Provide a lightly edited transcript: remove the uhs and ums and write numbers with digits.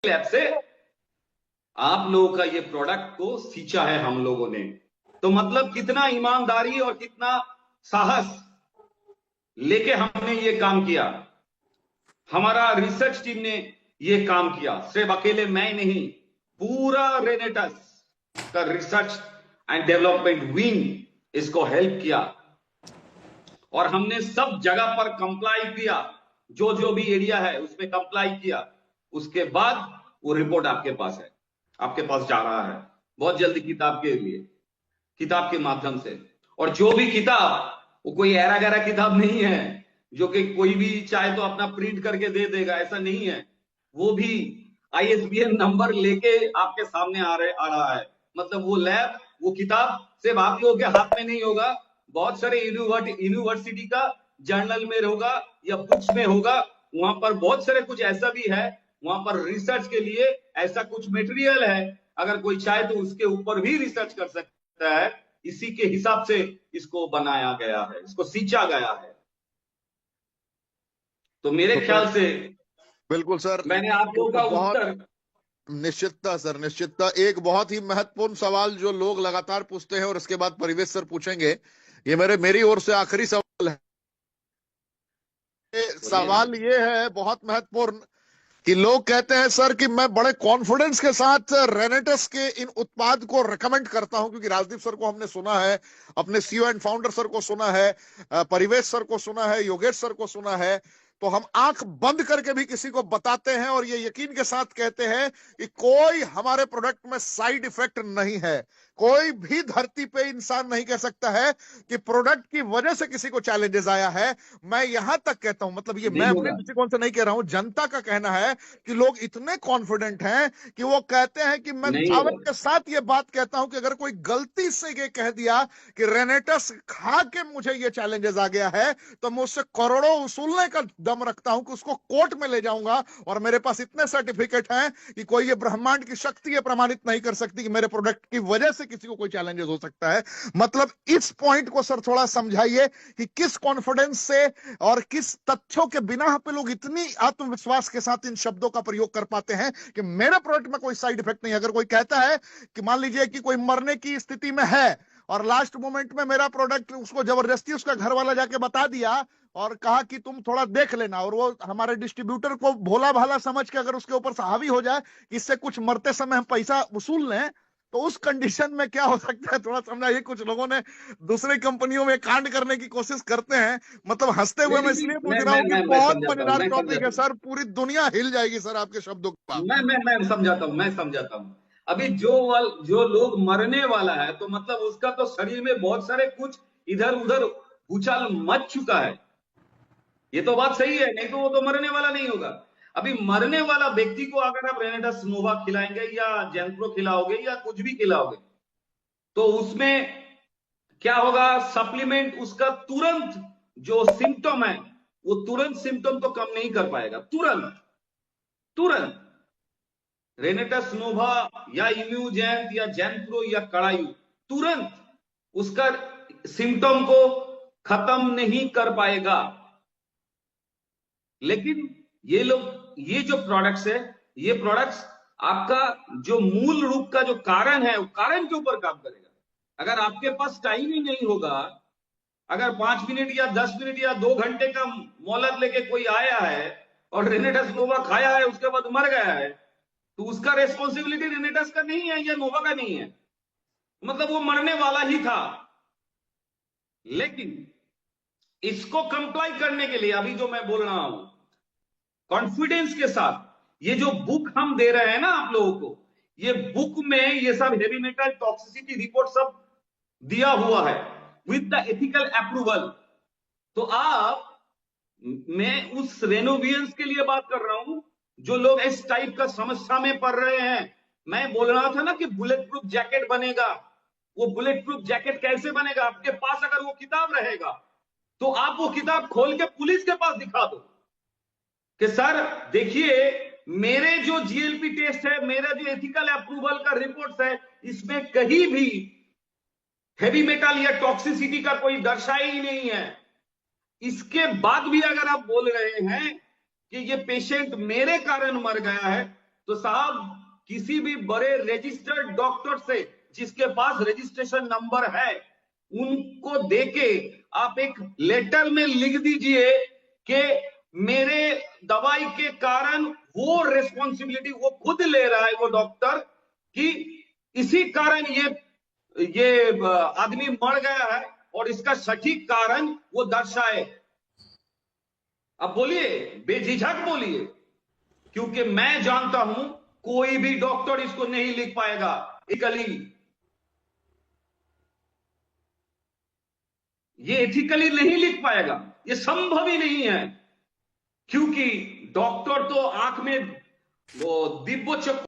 Lab से आप लोगों का ये प्रोडक्ट को सींचा है हम लोगों ने। तो मतलब कितना ईमानदारी और कितना साहस लेके हमने ये काम किया। हमारा रिसर्च टीम ने ये काम किया, सिर्फ अकेले मैं नहीं, पूरा रेनेटस का रिसर्च एंड डेवलपमेंट विंग इसको हेल्प किया और हमने सब जगह पर कंप्लाई किया, जो जो भी एरिया है उसमें कंप्लाई किया। उसके बाद वो रिपोर्ट आपके पास है, आपके पास जा रहा है बहुत जल्दी किताब के लिए, किताब के माध्यम से। और जो भी किताब, वो कोई ऐरा गैरा किताब नहीं है जो कि कोई भी चाहे तो अपना प्रिंट करके दे देगा, ऐसा नहीं है। वो भी आईएसबीएन नंबर लेके आपके सामने आ रहा है। मतलब वो लैब, वो किताब सिर्फ आप लोगों के हाथ में नहीं होगा, बहुत सारे यूनिवर्सिटी का जर्नल में होगा या बुक्स में होगा। वहां पर बहुत सारे कुछ ऐसा भी है, वहां पर रिसर्च के लिए ऐसा कुछ मटेरियल है, अगर कोई चाहे तो उसके ऊपर भी रिसर्च कर सकता है। इसी के हिसाब से इसको बनाया गया है, इसको सींचा गया है। तो मेरे तो ख्याल से बिल्कुल सर, मैंने आप लोगों तो का बहुत उत्तर। निश्चितता सर, निश्चितता। एक बहुत ही महत्वपूर्ण सवाल जो लोग लगातार पूछते हैं और इसके बाद परिवेश सर पूछेंगे, ये मेरी ओर से आखिरी सवाल है। बोलिए। सवाल ये है बहुत महत्वपूर्ण कि लोग कहते हैं सर कि मैं बड़े कॉन्फिडेंस के साथ रेनेटस के इन उत्पाद को रिकमेंड करता हूं, क्योंकि राजदीप सर को हमने सुना है, अपने सीईओ एंड फाउंडर सर को सुना है, परिवेश सर को सुना है, योगेश सर को सुना है। तो हम आंख बंद करके भी किसी को बताते हैं और ये यकीन के साथ कहते हैं कि कोई हमारे प्रोडक्ट में साइड इफेक्ट नहीं है। कोई भी धरती पे इंसान नहीं कह सकता है कि प्रोडक्ट की वजह से किसी को चैलेंजेस आया है। मैं यहां तक कहता हूं, मतलब ये मैं नहीं अपने होगा। दृष्टिकोण से नहीं कह रहा हूं, जनता का कहना है कि लोग इतने कॉन्फिडेंट हैं कि वो कहते हैं कि मैं नहीं दावे होगा। के साथ ये बात कहता हूं कि अगर कोई गलती से ये कह दिया कि रेनेटस खा के मुझे ये चैलेंजेस आ गया है, तो मैं उससे करोड़ों वसूलने का दम रखता हूं कि उसको कोर्ट में ले जाऊंगा। और मेरे पास इतने सर्टिफिकेट हैं कि कोई ये ब्रह्मांड की शक्ति ये प्रमाणित नहीं कर सकती कि मेरे प्रोडक्ट की वजह से किसी को कोई चैलेंजेस हो सकता है। मतलब इस पॉइंट को सर थोड़ा समझाइए कि किस कॉन्फिडेंस से और किस तथ्यों के बिना पे लोग इतनी आत्मविश्वास के साथ इन शब्दों का प्रयोग कर पाते हैं कि मेरे प्रोडक्ट में कोई साइड इफेक्ट नहीं। अगर कोई कहता है कि मान लीजिए कि कोई मरने की स्थिति में है और लास्ट मोमेंट में मेरा प्रोडक्ट, उसको जबरदस्ती उसका घर वाला जाके बता दिया और कहा कि तुम थोड़ा देख लेना, और वो हमारे डिस्ट्रीब्यूटर को भोला भाला समझ के अगर उसके ऊपर से हावी हो जाए इससे कुछ मरते समय हम पैसा वसूल लें, तो उस कंडीशन में क्या हो सकता है, थोड़ा समझाइए। कुछ लोगों ने दूसरी कंपनियों में कांड करने की कोशिश करते हैं। मतलब हंसते हुए नहीं मैं नहीं इसलिए नहीं, पूछ मैं रहा मैं हूं कि मैं मैं बहुत समझाता हूँ, मजेदार मैं टॉपिक है समझाता हूँ। सर, पूरी दुनिया हिल जाएगी सर आपके शब्दों के बाद। मैं समझाता हूँ, मैं समझाता हूँ। अभी जो लोग मरने वाला है, तो मतलब उसका तो शरीर में बहुत सारे कुछ इधर उधर भूचाल मच चुका है। ये तो बात सही है, नहीं तो वो तो मरने वाला नहीं होगा। अभी मरने वाला व्यक्ति को अगर आप रेनेटस नोवा खिलाएंगे या जेनप्रो खिलाओगे या कुछ भी खिलाओगे, तो उसमें क्या होगा, सप्लीमेंट उसका तुरंत जो सिम्टम है, वो तुरंत सिम्टम तो कम नहीं कर पाएगा। तुरंत तुरंत रेनेटस नोवा या इम्यूजेन या जेनप्रो या कड़ायू तुरंत उसका सिम्टम को खत्म नहीं कर पाएगा। लेकिन ये जो प्रोडक्ट्स है, ये प्रोडक्ट्स आपका जो मूल रूप का जो कारण है, वो कारण के ऊपर काम करेगा। अगर आपके पास टाइम ही नहीं होगा, अगर 5 मिनट या 10 मिनट या 2 घंटे का मोहलत लेके कोई आया है और रेनेटस नोवा खाया है, उसके बाद मर गया है, तो उसका रेस्पॉन्सिबिलिटी रेनेटस का नहीं है या नोवा का नहीं है, मतलब वो मरने वाला ही था। लेकिन इसको कंप्लाई करने के लिए अभी जो मैं बोल रहा हूं कॉन्फिडेंस के साथ, ये जो बुक हम दे रहे हैं ना आप लोगों को, ये बुक में ये सब हेवी मेटल टॉक्सिसिटी रिपोर्ट सब दिया हुआ है विद द एथिकल अप्रूवल। तो आप, मैं उस रेनोवियंस के लिए बात कर रहा हूं जो लोग इस टाइप का समस्या में पड़ रहे हैं। मैं बोल रहा था ना कि बुलेट प्रूफ जैकेट बनेगा। वो बुलेट प्रूफ जैकेट कैसे बनेगा, आपके पास अगर वो किताब रहेगा तो आप वो किताब खोल के पुलिस के पास दिखा दो कि सर देखिए, मेरे जो जीएलपी टेस्ट है, मेरा जो एथिकल अप्रूवल का रिपोर्ट है, इसमें कहीं भी हेवी मेटल या टॉक्सिसिटी का कोई दर्शाया ही नहीं है। इसके बाद भी अगर आप बोल रहे हैं कि ये पेशेंट मेरे कारण मर गया है, तो साहब किसी भी बड़े रजिस्टर्ड डॉक्टर से जिसके पास रजिस्ट्रेशन नंबर है उनको देके आप एक लेटर में लिख दीजिए कि मेरे दवाई के कारण वो रिस्पॉन्सिबिलिटी वो खुद ले रहा है वो डॉक्टर कि इसी कारण ये आदमी मर गया है और इसका सटीक कारण वो दर्शाए। अब बोलिए, बेझिझक बोलिए, क्योंकि मैं जानता हूं कोई भी डॉक्टर इसको नहीं लिख पाएगा इकली, ये एथिकली नहीं लिख पाएगा, ये संभव ही नहीं है, क्योंकि डॉक्टर तो आंख में वो दिव्य चक्षु